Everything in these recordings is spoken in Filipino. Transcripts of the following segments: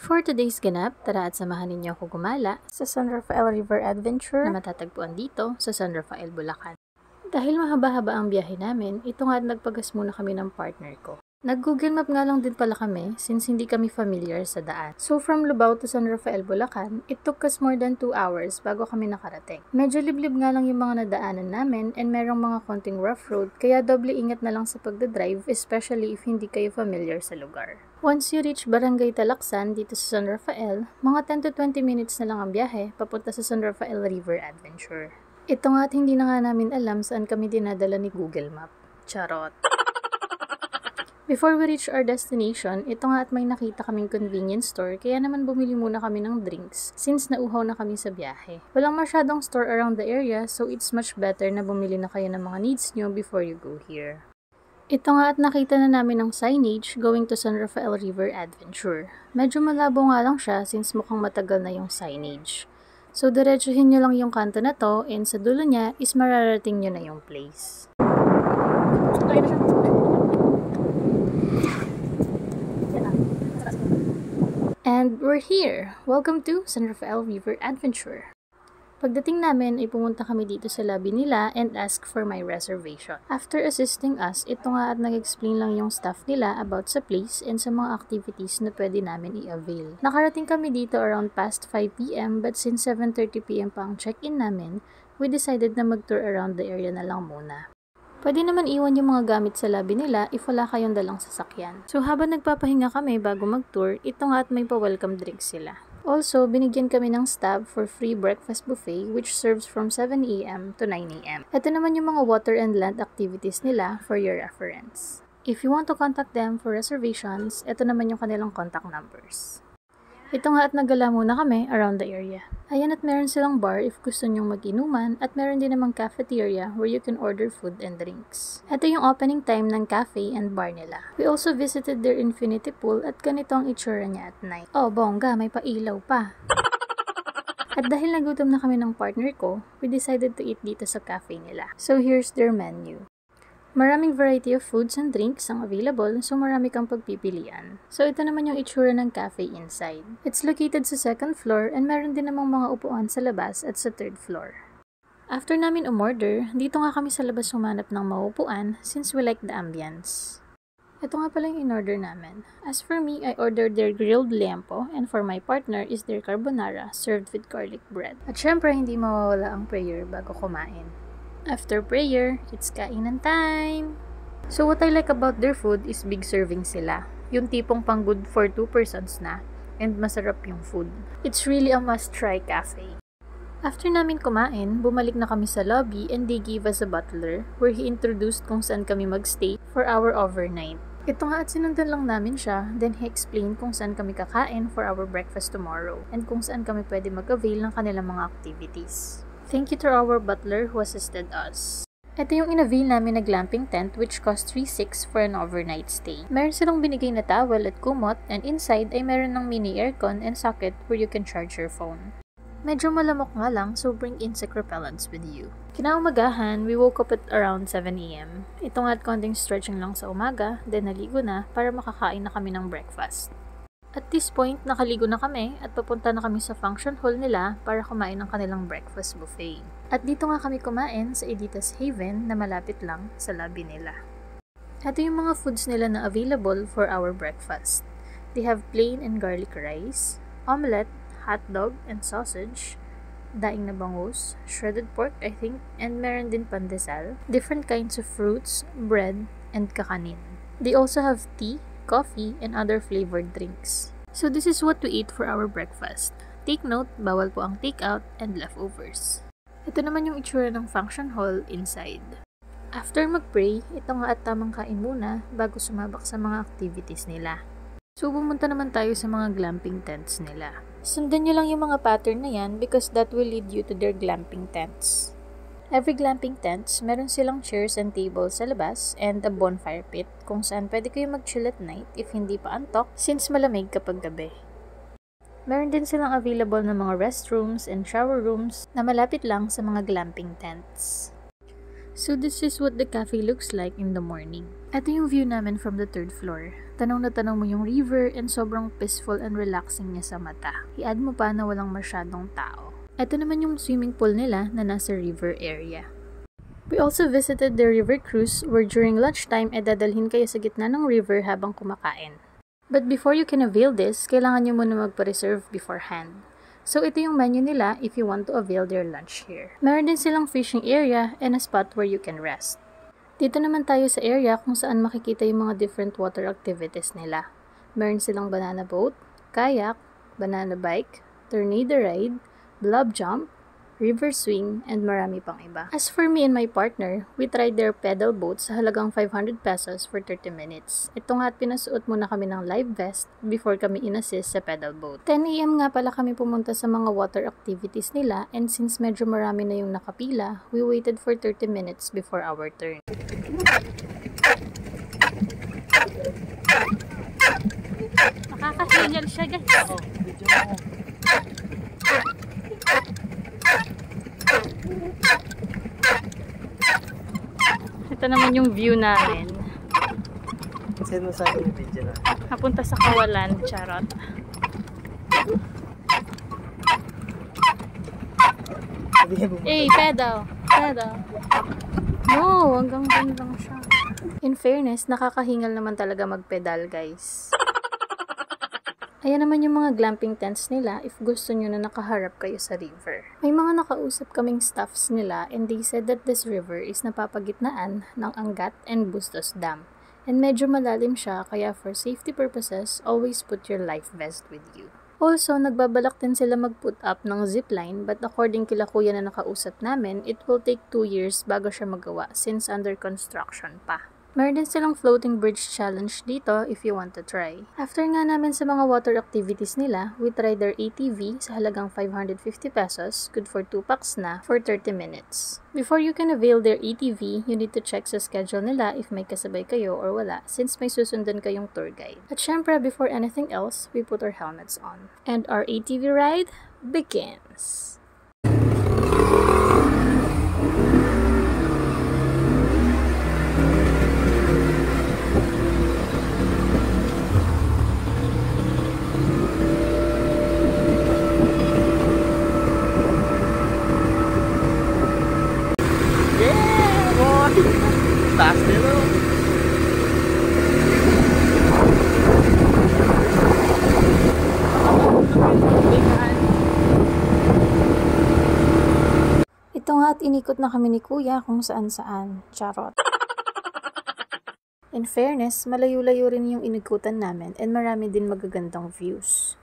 For today's ganap, tara at samahan ninyo ako gumala sa San Rafael River Adventure na matatagpuan dito sa San Rafael, Bulacan. Dahil mahaba-haba ang biyahe namin, ito nga at nagpagas muna kami ng partner ko. Nag-Google Map nga lang din pala kami since hindi kami familiar sa daan. So from Lubao to San Rafael, Bulacan, it took us more than 2 hours bago kami nakarating. Medyo liblib nga lang yung mga nadaanan namin and merong mga konting rough road kaya doble ingat na lang sa pagdadrive, especially if hindi kayo familiar sa lugar. Once you reach Barangay Talaksan dito sa San Rafael, mga 10 to 20 minutes na lang ang biyahe papunta sa San Rafael River Adventure. Ito nga at hindi na nga namin alam saan kami dinadala ni Google Map. Charot! Before we reach our destination, ito nga at may nakita kaming convenience store kaya naman bumili muna kami ng drinks since nauhaw na kami sa biyahe. Walang masyadong store around the area so it's much better na bumili na kayo ng mga needs nyo before you go here. Ito nga at nakita na namin ang signage going to San Rafael River Adventure. Medyo malabo nga lang siya since mukhang matagal na yung signage. So diretsuhin nyo lang yung kanto na to and sa dulo niya is mararating nyo na yung place. Okay na siya. And we're here! Welcome to San Rafael River Adventure! Pagdating namin ay pumunta kami dito sa lobby nila and ask for my reservation. After assisting us, ito nga at nag-explain lang yung staff nila about sa place and sa mga activities na pwede namin i-avail. Nakarating kami dito around past 5 PM but since 7:30 PM pa ang check-in namin, we decided na mag-tour around the area na lang muna. Pwede naman iwan yung mga gamit sa lobby nila if wala kayong dalang sasakyan. So habang nagpapahinga kami bago mag-tour, ito nga at may pa-welcome drinks sila. Also, binigyan kami ng stab for free breakfast buffet which serves from 7 AM to 9 AM. Ito naman yung mga water and land activities nila for your reference. If you want to contact them for reservations, ito naman yung kanilang contact numbers. Ito nga at nagala muna kami around the area. Ayan at meron silang bar if gusto nyong mag-inuman at meron din namang cafeteria where you can order food and drinks. Ito yung opening time ng cafe and bar nila. We also visited their infinity pool at ganito ang itsura niya at night. Oh, bongga, may pailaw pa! At dahil nagutom na kami ng partner ko, we decided to eat dito sa cafe nila. So here's their menu. Maraming variety of foods and drinks ang available so marami kang pagpipilian. So ito naman yung itsura ng cafe inside. It's located sa 2nd floor and meron din namang mga upuan sa labas at sa 3rd floor. After namin umorder, dito nga kami sa labas humanap ng maupuan since we like the ambience. Ito nga pala yung in-order namin. As for me, I ordered their grilled liempo and for my partner is their carbonara served with garlic bread. At syempre hindi mawawala ang prayer bago kumain. After prayer, it's kainan time! So what I like about their food is big serving sila. Yung tipong pang good for 2 persons na and masarap yung food. It's really a must-try cafe. After namin kumain, bumalik na kami sa lobby and they gave us a butler where he introduced kung saan kami magstay for our overnight. Ito nga at sinundan lang namin siya, then he explained kung saan kami kakain for our breakfast tomorrow and kung saan kami pwede mag-avail ng kanilang mga activities. Thank you to our butler who assisted us. Ito yung in-avail namin na glamping tent which cost 3,600 for an overnight stay. Meron silang binigay na towel at kumot and inside ay meron ng mini aircon and socket where you can charge your phone. Medyo malamok nga lang so bring insect repellents with you. Kinaumagahan, we woke up at around 7 AM. Ito nga at konting stretching lang sa umaga, then naligo na para makakain na kami ng breakfast. At this point, nakaligo na kami at papunta na kami sa function hall nila para kumain ng kanilang breakfast buffet. At dito nga kami kumain sa Editas Haven na malapit lang sa lobby nila. Ito yung mga foods nila na available for our breakfast. They have plain and garlic rice, omelette, hotdog and sausage, daing na bangus, shredded pork I think, and meron din pandesal, different kinds of fruits, bread, and kakanin. They also have tea, coffee, and other flavored drinks. So this is what we eat for our breakfast. Take note, bawal po ang takeout and leftovers. Ito naman yung itsura ng function hall inside. After mag-pray, ito nga at tamang kain muna bago sumabak sa mga activities nila. So pumunta naman tayo sa mga glamping tents nila. Sundan nyo lang yung mga pattern na yan because that will lead you to their glamping tents. Every glamping tents, meron silang chairs and tables sa labas and a bonfire pit kung saan pwede kayo mag-chill at night if hindi pa antok since malamig kapag gabi. Meron din silang available na mga restrooms and shower rooms na malapit lang sa mga glamping tents. So this is what the cafe looks like in the morning. Ito yung view namin from the 3rd floor. Tanong na tanong mo yung river and sobrang peaceful and relaxing niya sa mata. I-add mo pa na walang masyadong tao. Ito naman yung swimming pool nila na nasa river area. We also visited the river cruise where during lunchtime dadalhin kayo sa gitna ng river habang kumakain. But before you can avail this, kailangan nyo muna magpa-reserve beforehand. So ito yung menu nila if you want to avail their lunch here. Meron din silang fishing area and a spot where you can rest. Dito naman tayo sa area kung saan makikita yung mga different water activities nila. Meron silang banana boat, kayak, banana bike, tornado ride, blob jump, river swing, and marami pang iba. As for me and my partner, we tried their pedal boat sa halagang 500 pesos for 30 minutes. Ito nga at pinasuot muna kami ng life vest before kami inassist sa pedal boat. 10 AM nga pala kami pumunta sa mga water activities nila and since medyo marami na yung nakapila, we waited for 30 minutes before our turn. Nakakahinyal siya guys. Ito naman yung view namin. Sino sa akin yung video na? Napunta sa Kawalan, charot. Pedal. Pedal. No, hanggang dun lang siya. In fairness, nakakahingal naman talaga magpedal, guys. Ayan naman yung mga glamping tents nila if gusto nyo na nakaharap kayo sa river. May mga nakausap kaming staffs nila and they said that this river is napapagitnaan ng Angat and Bustos Dam. And medyo malalim siya kaya for safety purposes, always put your life vest with you. Also, nagbabalak din sila mag-put up ng zipline but according kila kuya na nakausap namin, it will take 2 years bago siya magawa since under construction pa. Meron din silang floating bridge challenge dito if you want to try. After nga namin sa mga water activities nila, we tried their ATV sa halagang 550 pesos, good for 2 packs na, for 30 minutes. Before you can avail their ATV, you need to check sa schedule nila if may kasabay kayo or wala since may susundan kayong tour guide. At syempre, before anything else, we put our helmets on. And our ATV ride begins! Taas nilo. Ito nga at inikot na kami ni Kuya kung saan-saan. Charot. In fairness, malayo-layo rin yung inikutan namin and marami din magagandang views.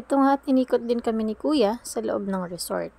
Ito nga at inikot din kami ni Kuya sa loob ng resort.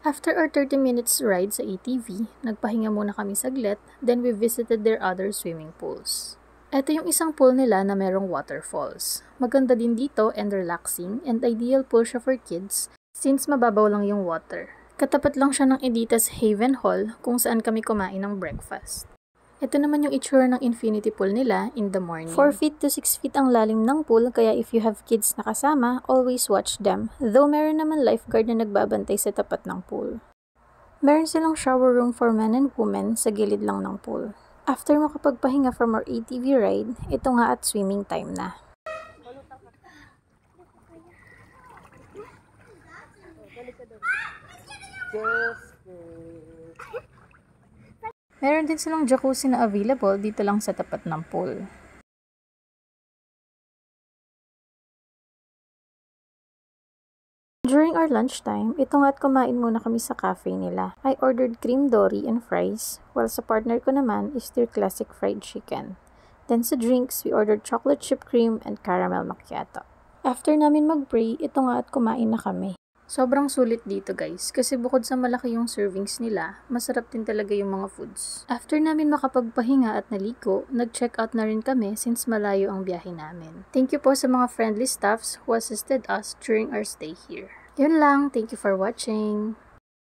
After our 30 minutes ride sa ATV, nagpahinga muna kami saglit, then we visited their other swimming pools. Ito yung isang pool nila na merong waterfalls. Maganda din dito and relaxing and ideal pool siya for kids since mababaw lang yung water. Katapat lang siya ng Editas Haven Hall kung saan kami kumain ng breakfast. Ito naman yung itsura ng infinity pool nila in the morning. 4 feet to 6 feet ang lalim ng pool kaya if you have kids na kasama, always watch them. Though meron naman lifeguard na nagbabantay sa tapat ng pool. Meron silang shower room for men and women sa gilid lang ng pool. After makapagpahinga from our ATV ride, ito nga at swimming time na. Meron din silang jacuzzi na available dito lang sa tapat ng pool. During our lunchtime, ito nga at kumain muna kami sa cafe nila. I ordered cream dory and fries, while sa partner ko naman is their classic fried chicken. Then sa drinks, we ordered chocolate chip cream and caramel macchiato. After namin mag-pray, ito nga at kumain na kami. Sobrang sulit dito guys, kasi bukod sa malaki yung servings nila, masarap din talaga yung mga foods. After namin makapagpahinga at naliko, nag-check out na rin kami since malayo ang biyahe namin. Thank you po sa mga friendly staffs who assisted us during our stay here. Yun lang, thank you for watching!